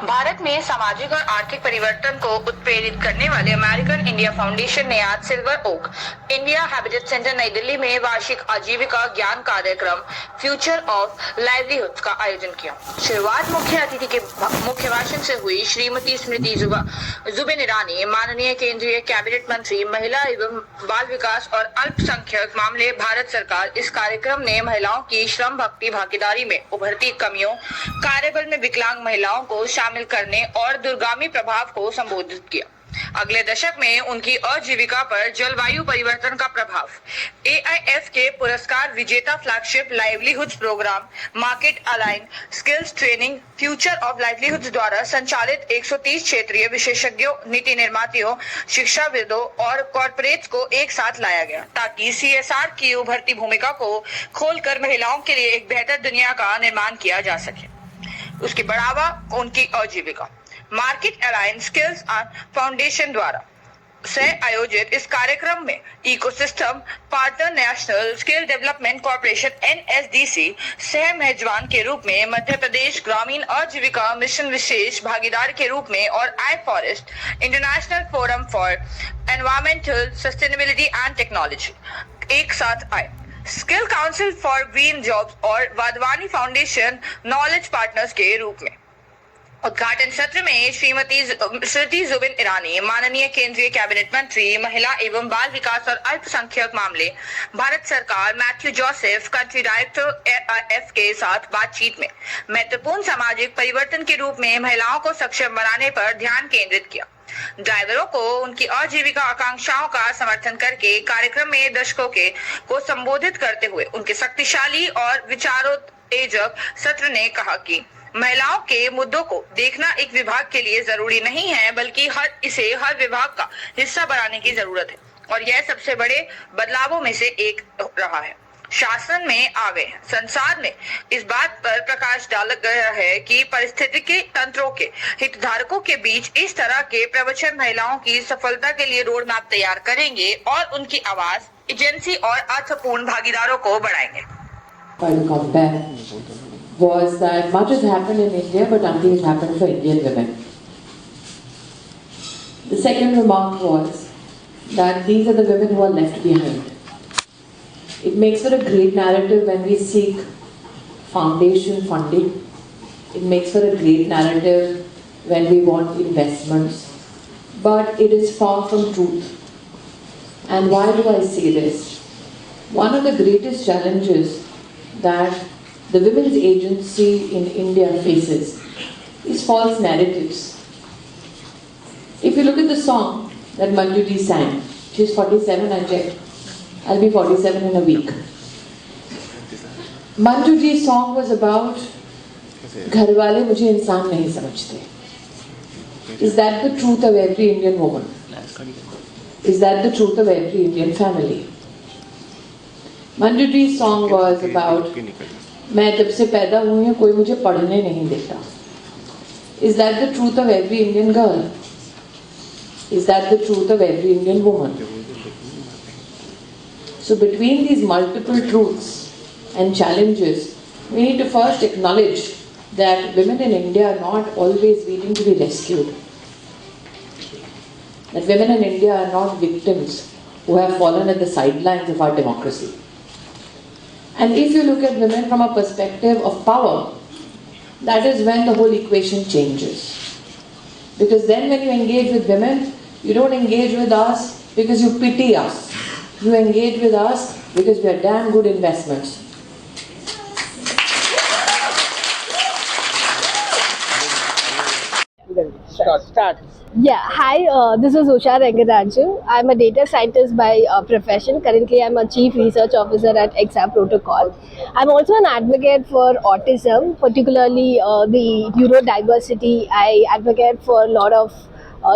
भारत में सामाजिक और आर्थिक परिवर्तन को उत्प्रेरित करने वाले अमेरिकन इंडिया फाउंडेशन ने आज silver oak India habitat centre नई दिल्ली में वार्षिक आजीविका ज्ञान कार्यक्रम फ्यूचर ऑफ लाइवलीहुड्स का आयोजन किया। शुरुआत मुख्य अतिथि के मुख्य भाषण से हुई। श्रीमती स्मृति जुबिन ईरानी, माननीय केंद्रीय कैबिनेट मंत्री, महिला एवं बाल विकास और अल्पसंख्यक मामले, भारत सरकार, इस कार्यक्रम ने महिलाओं की श्रम भक्ति भागीदारी में उभरती कमियों, कार्यबल में विकलांग महिलाओं को शामिल करने और दूरगामी प्रभाव को संबोधित किया। अगले दशक में उनकी आजीविका पर जलवायु परिवर्तन का प्रभाव। AIF के पुरस्कार विजेता flagship livelihoods programme market align skills training future of livelihoods द्वारा संचालित 130 क्षेत्रीय विशेषज्ञों, नीति निर्माताओं, शिक्षाविदों और कॉर्पोरेट्स को एक साथ लाया गया ताकि CSR की उभरती भूमिका को खोलकर महिलाओं के लिए एक बेहतर दुनिया का निर्माण किया जा सके। उसकी बढ़ावा उनकी आजीविका। मार्केट अलायंस स्किल्स फाउंडेशन द्वारा से आयोजित इस कार्यक्रम में ecosystem partner national skill development corporation NSDC सह मेजबान के रूप में मध्य प्रदेश ग्रामीण आजीविका मिशन विशेष भागीदार के रूप में और I forest international forum for environmental sustainability and technology एक साथ आए। Skill council for green jobs और वाधवानी फाउंडेशन नॉलेज पार्टनर्स के रूप में। उद्घाटन सत्र में श्रीमती स्मृति जुबिन ईरानी, माननीय केंद्रीय कैबिनेट मंत्री, महिला एवं बाल विकास और अल्पसंख्यक मामले, भारत सरकार, Matthew Joseph, country director AIF के साथ बातचीत में महत्वपूर्ण सामाजिक परिवर्तन के रूप में महिलाओं को सक्षम बनाने पर ध्यान केंद्रित किया। ड्राइवरों को उनकी आजीविका आकांक्षाओं का समर्थन करके कार्यक्रम में दर्शकों को संबोधित करते हुए उनके शक्तिशाली और विचारोत्तेजक सत्र ने कहा कि महिलाओं के मुद्दों को देखना एक विभाग के लिए जरूरी नहीं है, बल्कि इसे हर विभाग का हिस्सा बनाने की जरूरत है और यह सबसे बड़े बदलावों में से एक रहा है। शासन में आ गए संसार में इस बात पर प्रकाश डाला गया है कि पारिस्थितिकी तंत्रों के हितधारकों के बीच इस तरह के प्रवचन महिलाओं की सफलता के लिए रोड मैप तैयार करेंगे और उनकी आवाज, एजेंसी और अर्थपूर्ण भागीदारों को बढ़ाएंगे। Was that much has happened in India, but nothing has happened for Indian women. The second remark was that these are the women who are left behind. It makes for a great narrative when we seek foundation funding. It makes for a great narrative when we want investments. But it is far from truth. And why do I say this? One of the greatest challenges that the women's agency in India faces is false narratives. If you look at the song that Manju ji sang, she's 47, I checked. I'll be 47 in a week. Manju ji's song was about घर वाले मुझे इंसान नहीं समझते. Is that the truth of every Indian woman? Is that the truth of every Indian family? Manju ji's song was about मैं जब से पैदा हुई हूँ कोई मुझे पढ़ने नहीं देता. Is that the truth of every Indian girl? Is that the truth of every Indian woman? So between these multiple truths and challenges, we need to first acknowledge that women in India are not always waiting to be rescued. That women in India are not victims who have fallen at the sidelines of our democracy. And if you look at women from a perspective of power, that is when the whole equation changes. Because then when you engage with women, you don't engage with us because you pity us. You engage with us because we are damn good investments. Start. Yeah, hi, this is Usha Rangaraju. I'm a data scientist by profession. Currently, I'm a chief research officer at XR Protocol. I'm also an advocate for autism, particularly the neurodiversity. I advocate for a lot of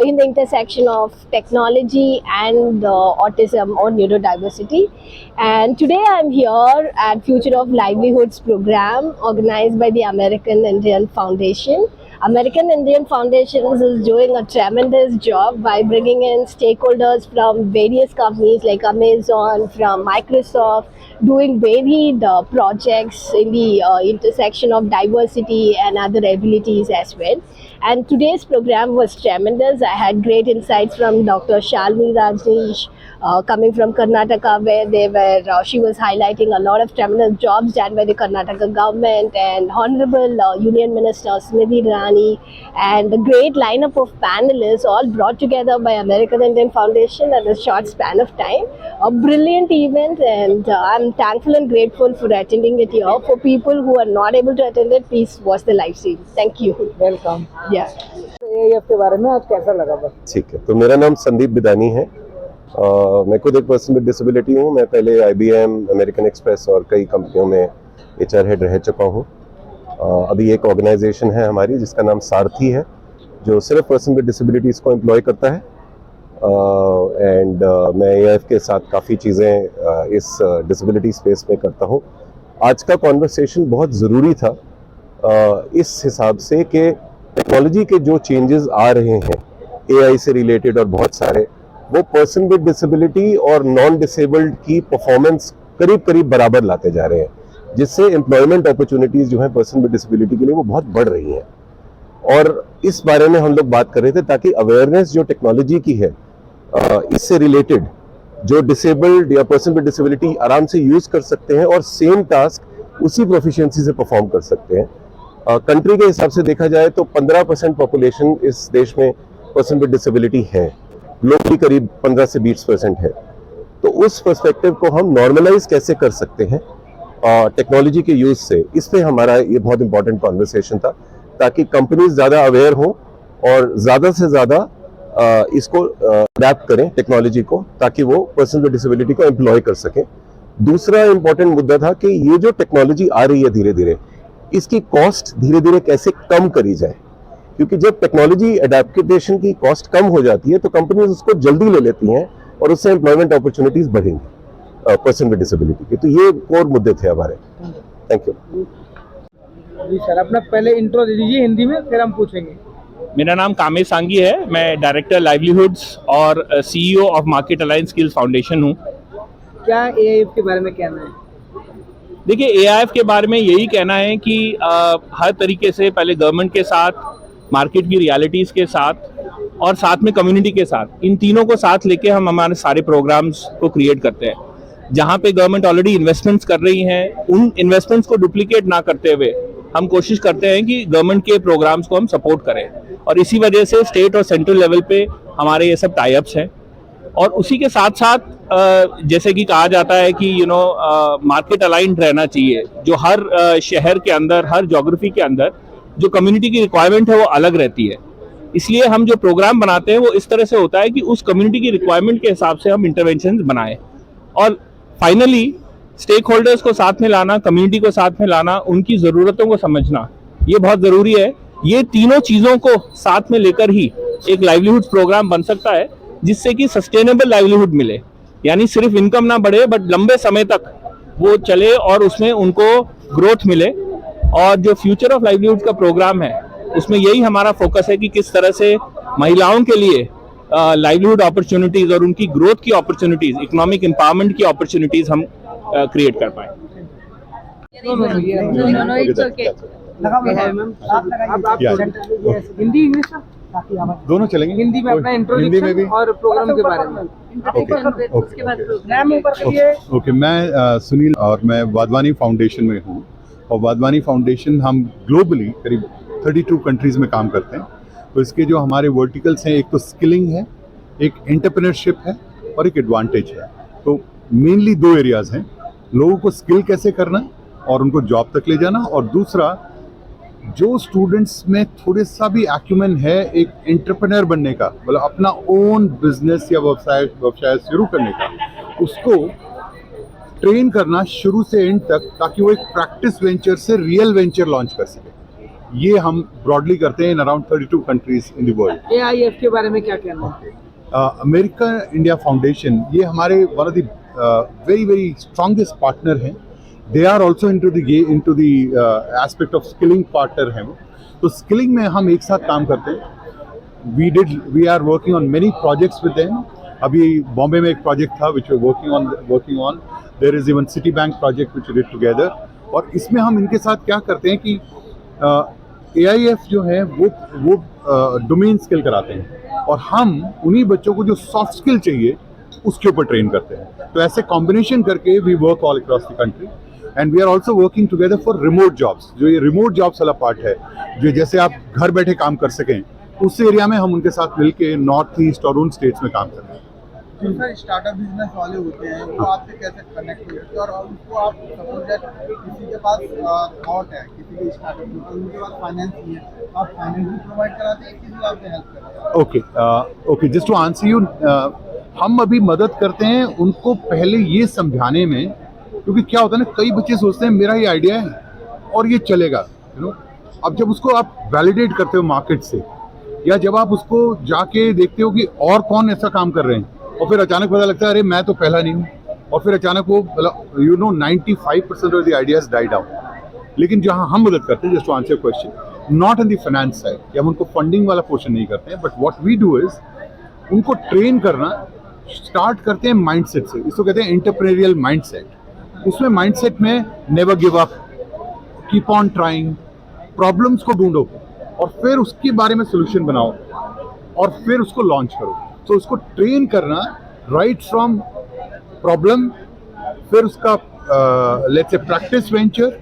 in the intersection of technology and autism or neurodiversity. And today I'm here at Future of Livelihoods program organized by the American Indian Foundation. American Indian Foundations is doing a tremendous job by bringing in stakeholders from various companies like Amazon, from Microsoft, doing varied projects in the intersection of diversity and other abilities as well. And today's program was tremendous. I had great insights from Dr. Shalini Rajneesh, coming from Karnataka, where she was highlighting a lot of tremendous jobs done by the Karnataka government, and Honorable Union Minister Smriti Irani, and the great lineup of panelists all brought together by American Indian Foundation at a short span of time. A brilliant event, and I'm thankful and grateful for attending it here. For people who are not able to attend it, please watch the live stream. Thank you. Welcome. Yeah. AIF के बारे में आज कैसा लगा बस? ठीक है, तो मेरा नाम संदीप बिदानी है। मैं खुद एक पर्सन विद डिसेबिलिटी हूँ। मैं पहले IBM, अमेरिकन एक्सप्रेस और कई कंपनियों में HR हेड रह चुका हूँ। अभी एक ऑर्गेनाइजेशन है हमारी जिसका नाम सारथी है, जो सिर्फ पर्सन विद डिसेबिलिटीज़ को एम्प्लॉय करता है। एंड मैं AIF के साथ काफ़ी चीज़ें इस डिसेबिलिटी स्पेस में करता हूँ। आज का कॉन्वर्सेशन बहुत ज़रूरी था इस हिसाब से कि टेक्नोलॉजी के जो चेंजेस आ रहे हैं AI से रिलेटेड और बहुत सारे, वो पर्सन विद डिसेबिलिटी और नॉन डिसेबल्ड की परफॉर्मेंस करीब करीब बराबर लाते जा रहे हैं, जिससे एम्प्लॉयमेंट अपॉर्चुनिटीज़ जो हैं पर्सन विद डिसेबिलिटी के लिए वो बहुत बढ़ रही हैं। और इस बारे में हम लोग बात कर रहे थे ताकि अवेयरनेस जो टेक्नोलॉजी की है इससे रिलेटेड जो डिसेबल्ड या पर्सन विद डिसेबिलिटी आराम से यूज़ कर सकते हैं और सेम टास्क उसी प्रोफिशिएंसी से परफॉर्म कर सकते हैं। कंट्री के हिसाब से देखा जाए तो 15% पॉपुलेशन इस देश में पर्सन विद डिसेबिलिटी है, ग्लोबली करीब 15 से 20% है। तो उस पर्सपेक्टिव को हम नॉर्मलाइज कैसे कर सकते हैं टेक्नोलॉजी के यूज से, इस पे हमारा ये बहुत इंपॉर्टेंट कॉन्वर्सेशन था, ताकि कंपनीज ज़्यादा अवेयर हों और ज़्यादा से ज़्यादा इसको अडैप्ट करें टेक्नोलॉजी को, ताकि वो पर्सन विद डिसेबिलिटी को एम्प्लॉय कर सकें। दूसरा इंपॉर्टेंट मुद्दा था कि ये जो टेक्नोलॉजी आ रही है धीरे धीरे, इसकी कॉस्ट धीरे धीरे कैसे कम करी जाए, क्योंकि जब टेक्नोलॉजी अडेप्टेशन की कॉस्ट कम हो जाती है तो कंपनीज उसको जल्दी ले लेती हैं और उससे एम्प्लॉयमेंट अपॉर्चुनिटीज बढ़ेंगी पर्सन विद डिसेबिलिटी की। तो ये कोर मुद्दे थे हमारे। थैंक यू जी सर, अपना पहले इंट्रो दे दीजिए हिंदी में, फिर हम पूछेंगे। मेरा नाम कामेश सांगी है। मैं डायरेक्टर लाइवलीहुड्स और CEO of market alliance skills foundation हूँ। क्या एआईएफ के बारे में कहना है? देखिए, AIF के बारे में यही कहना है कि हर तरीके से पहले गवर्नमेंट के साथ, मार्केट की रियलिटीज़ के साथ और साथ में कम्युनिटी के साथ, इन तीनों को साथ लेके हम हमारे सारे प्रोग्राम्स को क्रिएट करते हैं। जहाँ पे गवर्नमेंट ऑलरेडी इन्वेस्टमेंट्स कर रही हैं, उन इन्वेस्टमेंट्स को डुप्लीकेट ना करते हुए हम कोशिश करते हैं कि गवर्नमेंट के प्रोग्राम्स को हम सपोर्ट करें, और इसी वजह से स्टेट और सेंट्रल लेवल पे हमारे ये सब टाई अप्स हैं। और उसी के साथ साथ जैसे कि कहा जाता है कि मार्केट अलाइंड रहना चाहिए, जो हर शहर के अंदर, हर ज्योग्राफी के अंदर जो कम्युनिटी की रिक्वायरमेंट है वो अलग रहती है। इसलिए हम जो प्रोग्राम बनाते हैं वो इस तरह से होता है कि उस कम्युनिटी की रिक्वायरमेंट के हिसाब से हम इंटरवेंशन बनाएं, और फाइनली स्टेक होल्डर्स को साथ में लाना, कम्युनिटी को साथ में लाना, उनकी ज़रूरतों को समझना, ये बहुत ज़रूरी है। ये तीनों चीज़ों को साथ में लेकर ही एक लाइवलीहुड प्रोग्राम बन सकता है, जिससे कि सस्टेनेबल लाइवलीहुड मिले, यानी सिर्फ इनकम ना बढ़े बट लंबे समय तक वो चले और उसमें उनको ग्रोथ मिले। और जो फ्यूचर ऑफ लाइवलीहुड का प्रोग्राम है उसमें यही हमारा फोकस है कि किस तरह से महिलाओं के लिए लाइवलीहुड अपॉर्चुनिटीज और उनकी ग्रोथ की अपॉर्चुनिटीज, इकोनॉमिक एम्पावरमेंट की अपॉर्चुनिटीज हम क्रिएट कर पाए। हिंदी इंग्लिश दोनों चलेंगे, हिंदी में अपना इंट्रोडक्शन और प्रोग्राम के बारे में। ओके, मैं सुनील और मैं वाधवानी फाउंडेशन में हूँ, और वाधवानी फाउंडेशन हम ग्लोबली करीब 32 कंट्रीज़ में काम करते हैं। तो इसके जो हमारे वर्टिकल्स हैं, एक तो स्किलिंग है, एक एंटरप्रेन्योरशिप है और एक एडवांटेज है। तो मेनली 2 एरियाज़ हैं, लोगों को स्किल कैसे करना और उनको जॉब तक ले जाना, और दूसरा जो स्टूडेंट्स में थोड़े सा भी एक्यूमेन है एक एंटरप्रेन्योर बनने का, मतलब अपना ओन बिजनेस या व्यवसाय शुरू करने का, उसको ट्रेन करना शुरू से एंड तक, ताकि वो एक प्रैक्टिस वेंचर से रियल वेंचर लॉन्च कर सके। ये हम ब्रॉडली करते हैं in around 32 countries in the world. AIF के बारे में क्या कहना है? अमेरिकन इंडिया फाउंडेशन ये हमारे one of the very strongest partner हैं। They are also into the aspect of skilling partner हैं वो। तो स्किलिंग में हम एक साथ काम करते हैं। We are working on many projects with them. अभी बॉम्बे में एक प्रोजेक्ट था which we working on. There is even Citi bank project which we did together. और इसमें हम इनके साथ क्या करते हैं कि AIF जो है वो डोमेन स्किल कराते हैं और हम उन्हीं बच्चों को जो सॉफ्ट स्किल चाहिए उसके ऊपर ट्रेन करते हैं। तो ऐसे कॉम्बिनेशन करके we work all across the country and we are also working together for remote jobs. जो ये रिमोट जॉब्स वाला पार्ट है, जो जैसे आप घर बैठे काम कर सकें, उस एरिया में हम उनके साथ मिलकर नॉर्थ ईस्ट और उन स्टेट्स में काम कर रहे हैं। जो सर स्टार्टअप बिजनेस वाले होते हैं वो आपसे कैसे कनेक्ट होते हैं और उनको आप सपोज दैट किसी के पास थॉट है, किसी के स्टार्टअप में उनके पास फाइनेंस नहीं है, आप फाइनेंस भी प्रोवाइड कराते हैं, किसी आपसे हेल्प करते हैं? Okay, just to answer you, हम अभी मदद करते हैं उनको पहले ये समझाने में, क्योंकि क्या होता है ना, कई बच्चे सोचते हैं मेरा ये आइडिया है और ये चलेगा, यू नो। अब जब उसको आप वैलिडेट करते हो मार्केट से, या जब आप उसको जाके देखते हो कि और कौन ऐसा काम कर रहे हैं, और फिर अचानक पता लगता है अरे मैं तो पहला नहीं हूँ, और फिर अचानक वो 95% of the ideas die down. लेकिन जहाँ हम मदद करते हैं, just to answer your question, not in the finance side, या हम उनको फंडिंग वाला पोर्शन नहीं करते हैं, but what we do is उनको ट्रेन करना स्टार्ट करते हैं माइंडसेट से। इसको कहते हैं एंटरप्रेन्योरियल माइंडसेट। उसमें माइंडसेट में never give up, keep on trying, problems को ढूंढो और फिर उसके बारे में सोल्यूशन बनाओ और फिर उसको लॉन्च करो। तो उसको ट्रेन करना राइट फ्रॉम प्रॉब्लम, फिर उसका लेट्स से प्रैक्टिस वेंचर,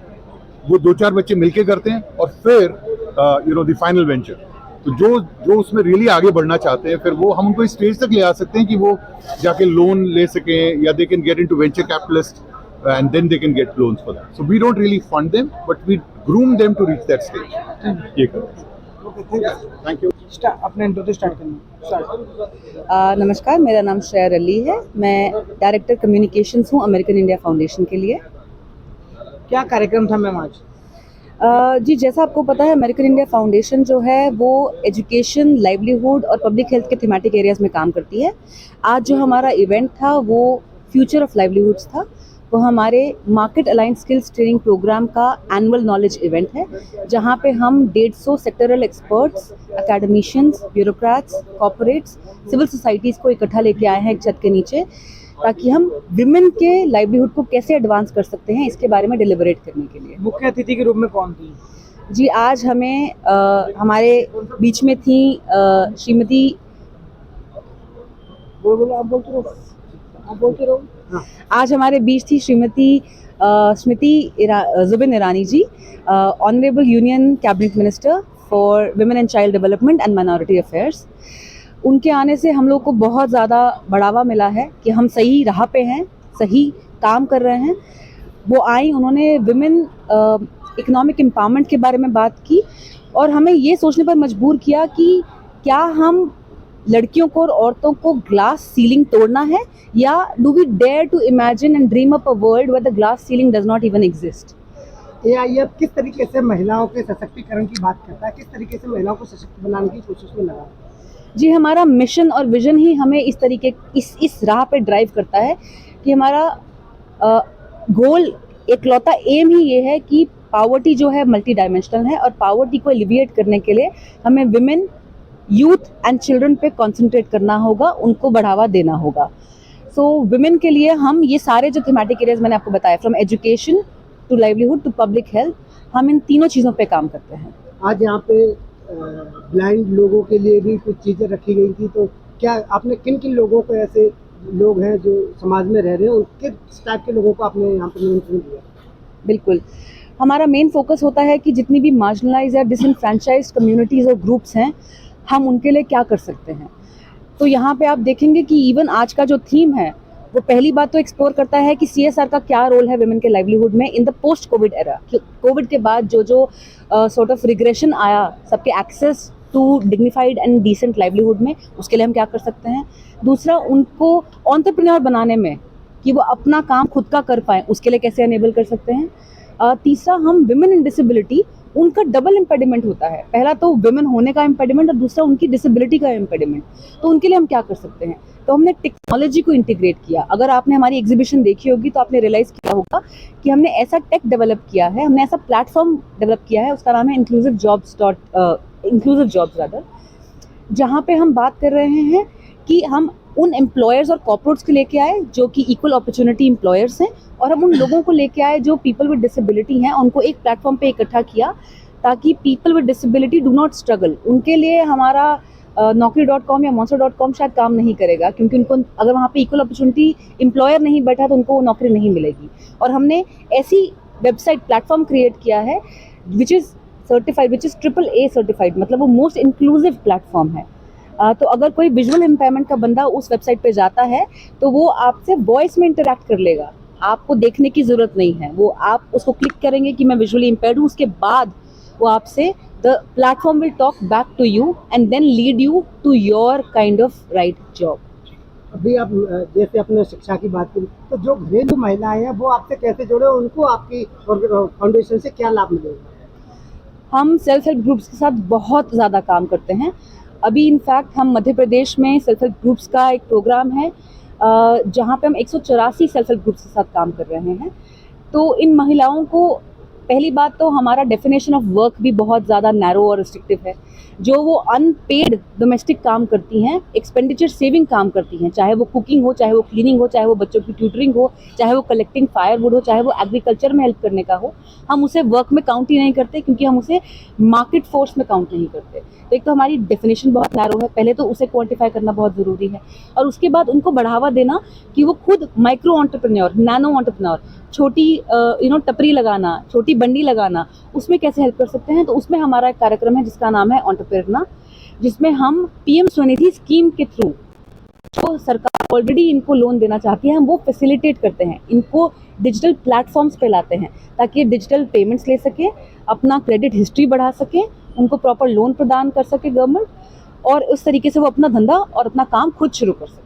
वो 2-4 बच्चे मिलके करते हैं, और फिर द फाइनल वेंचर। तो जो उसमें रियली आगे बढ़ना चाहते हैं, फिर वो हम उनको इस स्टेज तक ले आ सकते हैं कि वो जाके लोन ले सकें, या they can get into venture capitalist and then they can get loans for that. So we don't really fund them, but we groom them to reach that stage. ये करते हैं। Thank you. अपने intro से start करना। नमस्कार, मेरा नाम श्रेया रली है। मैं डायरेक्टर कम्युनिकेशंस हूँ अमेरिकन इंडिया फाउंडेशन के लिए। क्या कार्यक्रम था मैम आज? जी, जैसा आपको पता है, अमेरिकन इंडिया फाउंडेशन जो है वो एजुकेशन, लाइवलीहुड और पब्लिक हेल्थ के थीमेटिक एरियाज़ में काम करती है। आज जो हमारा इवेंट था वो फ्यूचर ऑफ लाइवलीहुड्स था। वो हमारे market aligned skills training programme का एनुअल नॉलेज इवेंट है, जहाँ पे हम 150 sectoral experts, academicians, bureaucrats, corporates, civil societies को इकट्ठा लेके आए हैं एक छत के नीचे, ताकि हम विमेन के लाइवलीहुड को कैसे एडवांस कर सकते हैं इसके बारे में डिलिबरेट करने के लिए। मुख्य अतिथि के रूप में कौन थी? जी, आज हमें हमारे बीच में थी श्रीमती, आप बोलते रहो। आज हमारे बीच थी Shrimati Smriti Zubin Irani ji, honourable union cabinet minister for women and child development and minority affairs. उनके आने से हम लोग को बहुत ज़्यादा बढ़ावा मिला है कि हम सही राह पे हैं, सही काम कर रहे हैं। वो आई, उन्होंने विमेन इकोनॉमिक एम्पावरमेंट के बारे में बात की और हमें ये सोचने पर मजबूर किया कि क्या हम लड़कियों को और औरतों को ग्लास सीलिंग तोड़ना है, या do we dare to imagine and dream up a world where the glass ceiling does not even exist. AIF किस तरीके से महिलाओं के सशक्तिकरण की बात करता है, किस तरीके से महिलाओं को सशक्त बनाने की कोशिश में लगा? जी, हमारा मिशन और विजन ही हमें इस तरीके इस राह पे ड्राइव करता है कि हमारा गोल, एकलौता एम ही ये है कि पावर्टी जो है मल्टी डायमेंशनल है, और पावर्टी को एलिविएट करने के लिए हमें विमेन, यूथ एंड चिल्ड्रन पे कंसंट्रेट करना होगा, उनको बढ़ावा देना होगा। सो विमेन के लिए हम ये सारे जो थीमेटिक एरियाज मैंने आपको बताया, from education to livelihood to public health, हम इन तीनों चीज़ों पे काम करते हैं। आज यहाँ पे ब्लाइंड लोगों के लिए भी कुछ चीज़ें रखी गई थी, तो क्या आपने किन किन लोगों को, ऐसे लोग हैं जो समाज में रह रहे हैं, किस टाइप के लोगों को आपने यहाँ पर निमंत्रण दिया? बिल्कुल, हमारा मेन फोकस होता है कि जितनी भी मार्जिनलाइज या डिसएनफ्रेंचाइज कम्युनिटीज़ और ग्रुप्स हैं, हम उनके लिए क्या कर सकते हैं। तो यहाँ पे आप देखेंगे कि इवन आज का जो थीम है वो पहली बात तो एक्सप्लोर करता है कि CSR का क्या रोल है विमेन के लाइवलीहुड में in the post covid era. Covid के बाद जो सॉर्ट ऑफ रिग्रेशन आया सबके access to dignified and decent livelihood में, उसके लिए हम क्या कर सकते हैं। दूसरा, उनको एंटरप्रेन्योर बनाने में कि वो अपना काम खुद का कर पाएँ, उसके लिए कैसे अनेबल कर सकते हैं। तीसरा, हम विमेन इन डिसेबिलिटी, उनका डबल इम्पेडिमेंट होता है, पहला तो विमेन होने का इम्पेडिमेंट और दूसरा उनकी डिसेबिलिटी का इम्पेडिमेंट, तो उनके लिए हम क्या कर सकते हैं। तो हमने टेक्नोलॉजी को इंटीग्रेट किया। अगर आपने हमारी एग्जीबिशन देखी होगी तो आपने रियलाइज़ किया होगा कि हमने ऐसा टेक डेवलप किया है, हमने ऐसा प्लेटफॉर्म डेवलप किया है, उसका नाम है इंक्लूसिव जॉब्स रादर, जहाँ पे हम बात कर रहे हैं कि हम उन एम्प्लॉयर्स और कॉर्पोरेट्स को लेके आए जो कि इक्वल अपॉर्चुनिटी एम्प्लॉयर्स हैं, और हम उन लोगों को लेके आए जो पीपल विद डिसेबिलिटी हैं, उनको एक प्लेटफॉर्म पे इकट्ठा किया ताकि people with disability do not struggle. उनके लिए हमारा naukri.com या monster.com शायद काम नहीं करेगा, क्योंकि उनको अगर वहाँ पे इक्वल अपॉर्चुनिटी एम्प्लॉयर नहीं बैठा तो उनको नौकरी नहीं मिलेगी। और हमने ऐसी वेबसाइट प्लेटफॉर्म क्रिएट किया है which is certified, which is AAA certified, मतलब वो मोस्ट इंक्लूसिव प्लेटफॉर्म है। तो अगर कोई विजुअल इम्पेयरमेंट का बंदा उस वेबसाइट पे जाता है तो वो आपसे वॉइस में इंटरेक्ट कर लेगा, आपको देखने की ज़रूरत नहीं है। वो आप उसको क्लिक करेंगे कि मैं विजुअली इम्पेयर्ड हूँ, उसके बाद वो आपसे the platform will talk back to you and then lead you to your kind of right job. अभी आप जैसे अपने शिक्षा की बात करें तो जो घरेलू महिलाएं हैं वो आपसे कैसे जुड़े, उनको आपकी फाउंडेशन से क्या लाभ मिलेगा? हम सेल्फ हेल्प ग्रुप्स के साथ बहुत ज़्यादा काम करते हैं। अभी इनफैक्ट हम मध्य प्रदेश में सेल्फ हेल्प ग्रुप्स का एक प्रोग्राम है जहाँ पे हम 184 सेल्फ हेल्प ग्रुप्स के साथ काम कर रहे हैं। तो इन महिलाओं को, पहली बात तो हमारा डेफिनेशन ऑफ वर्क भी बहुत ज़्यादा नैरो और रिस्ट्रिक्टिव है। जो वो अनपेड डोमेस्टिक काम करती हैं, एक्सपेंडिचर सेविंग काम करती हैं, चाहे वो कुकिंग हो, चाहे वो क्लीनिंग हो, चाहे वो बच्चों की ट्यूटरिंग हो, चाहे वो कलेक्टिंग फायरवुड हो, चाहे वो एग्रीकल्चर में हेल्प करने का हो, हम उसे वर्क में काउंट ही नहीं करते, क्योंकि हम उसे मार्केट फोर्स में काउंट नहीं करते। तो एक तो हमारी डेफिनेशन बहुत नैरो है, पहले तो उसे क्वान्टिफाई करना बहुत ज़रूरी है, और उसके बाद उनको बढ़ावा देना कि वो खुद माइक्रो एंटरप्रेन्योर, नैनो एंटरप्रेन्योर, छोटी टपरी लगाना, छोटी बंडी लगाना, उसमें कैसे हेल्प कर सकते हैं। तो उसमें हमारा एक कार्यक्रम है जिसका नाम है एंटरप्रेन्योर, जिसमें हम PM स्वनिधि स्कीम के थ्रू, जो सरकार ऑलरेडी इनको लोन देना चाहती है, हम वो फैसिलिटेट करते हैं, इनको डिजिटल प्लेटफॉर्म्स पे लाते हैं ताकि ये डिजिटल पेमेंट्स ले सके, अपना क्रेडिट हिस्ट्री बढ़ा सके, उनको प्रॉपर लोन प्रदान कर सके गवर्नमेंट, और उस तरीके से वो अपना धंधा और अपना काम खुद शुरू कर सके।